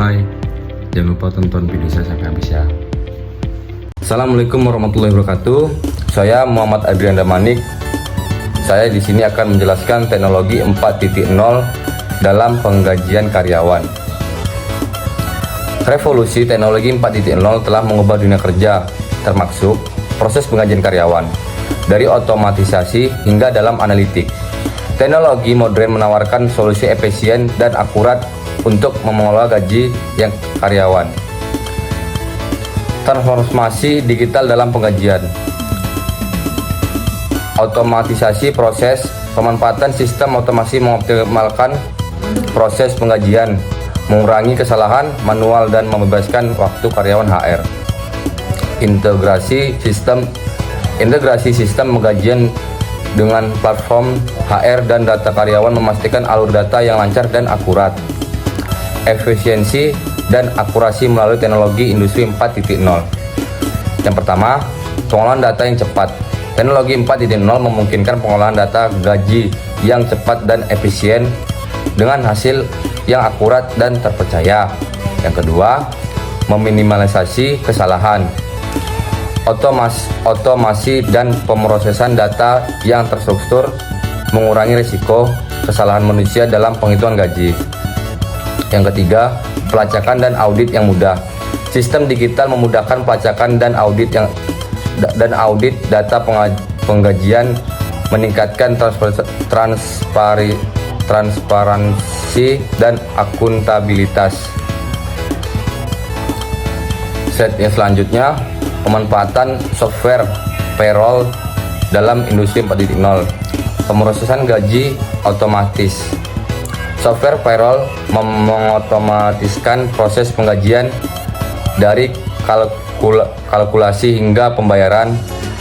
subscribe. Jangan lupa tonton video saya sampai habis ya. Assalamualaikum warahmatullahi wabarakatuh. Saya Muhammad Adrian Damanik. Saya di sini akan menjelaskan teknologi 4.0 dalam penggajian karyawan. Revolusi teknologi 4.0 telah mengubah dunia kerja, termasuk proses penggajian karyawan, dari otomatisasi hingga dalam analitik. Teknologi modern menawarkan solusi efisien dan akurat untuk mengelola gaji yang karyawan. Transformasi digital dalam penggajian. Otomatisasi proses, pemanfaatan sistem otomasi mengoptimalkan proses penggajian, mengurangi kesalahan manual dan membebaskan waktu karyawan HR. Integrasi sistem penggajian dengan platform HR dan data karyawan memastikan alur data yang lancar dan akurat. Efisiensi dan akurasi melalui teknologi industri 4.0. Yang pertama, pengolahan data yang cepat. Teknologi 4.0 memungkinkan pengolahan data gaji yang cepat dan efisien dengan hasil yang akurat dan terpercaya. Yang kedua, meminimalisasi kesalahan. Otomasi dan pemrosesan data yang terstruktur mengurangi risiko kesalahan manusia dalam penghitungan gaji. Yang ketiga, pelacakan dan audit yang mudah. Sistem digital memudahkan pelacakan dan audit data penggajian, meningkatkan transparansi dan akuntabilitas. Set yang selanjutnya, pemanfaatan software payroll dalam industri 4.0. Pemrosesan gaji otomatis. Software payroll mengotomatiskan proses penggajian dari kalkulasi hingga pembayaran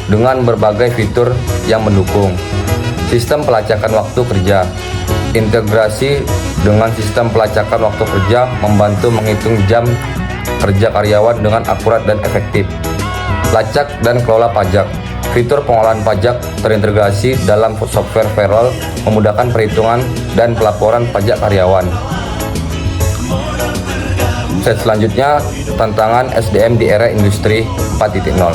dengan berbagai fitur yang mendukung. Sistem pelacakan waktu kerja. Integrasi dengan sistem pelacakan waktu kerja membantu menghitung jam kerja karyawan dengan akurat dan efektif. Lacak dan kelola pajak. Fitur pengolahan pajak terintegrasi dalam software payroll memudahkan perhitungan dan pelaporan pajak karyawan. Set selanjutnya, tantangan SDM di era industri 4.0.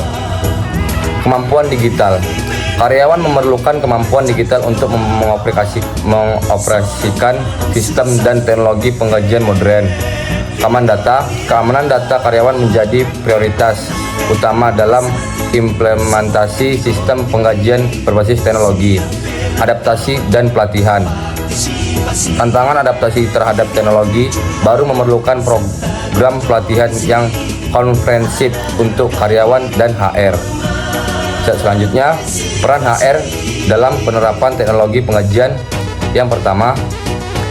Kemampuan digital. Karyawan memerlukan kemampuan digital untuk mengoperasikan sistem dan teknologi penggajian modern. Keamanan data karyawan menjadi prioritas utama dalam implementasi sistem penggajian berbasis teknologi. Adaptasi dan pelatihan. Tantangan adaptasi terhadap teknologi baru memerlukan program pelatihan yang komprehensif untuk karyawan dan HR. Selanjutnya, peran HR dalam penerapan teknologi penggajian. Yang pertama,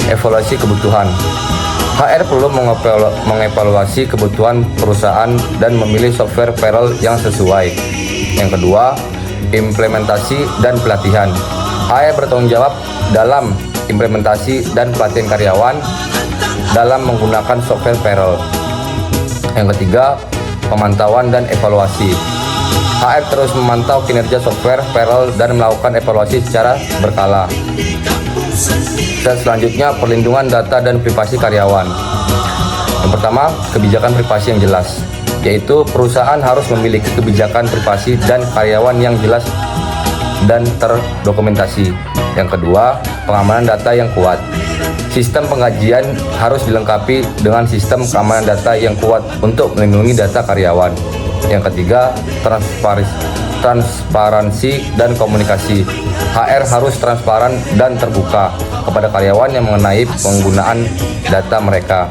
evaluasi kebutuhan. HR perlu mengevaluasi kebutuhan perusahaan dan memilih software payroll yang sesuai. Yang kedua, implementasi dan pelatihan. HR bertanggung jawab dalam implementasi dan pelatihan karyawan dalam menggunakan software payroll. Yang ketiga, pemantauan dan evaluasi. HR terus memantau kinerja software payroll dan melakukan evaluasi secara berkala. Dan selanjutnya, perlindungan data dan privasi karyawan. Yang pertama, kebijakan privasi yang jelas, yaitu perusahaan harus memiliki kebijakan privasi dan karyawan yang jelas dan terdokumentasi. Yang kedua, pengamanan data yang kuat. Sistem penggajian harus dilengkapi dengan sistem keamanan data yang kuat untuk melindungi data karyawan. Yang ketiga, transparansi dan komunikasi. HR harus transparan dan terbuka kepada karyawan yang mengenai penggunaan data mereka.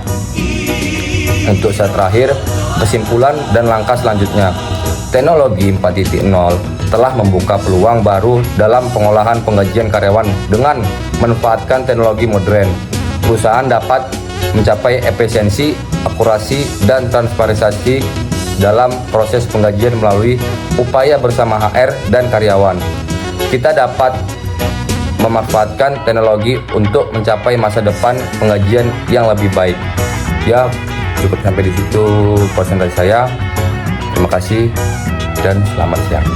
Untuk saat terakhir, kesimpulan dan langkah selanjutnya. Teknologi 4.0 telah membuka peluang baru dalam pengolahan penggajian karyawan. Dengan memanfaatkan teknologi modern, perusahaan dapat mencapai efisiensi, akurasi, dan transparansi dalam proses penggajian melalui upaya bersama HR dan karyawan. Kita dapat memanfaatkan teknologi untuk mencapai masa depan penggajian yang lebih baik. Ya, cukup sampai di situ presentasi saya. Terima kasih dan selamat siang.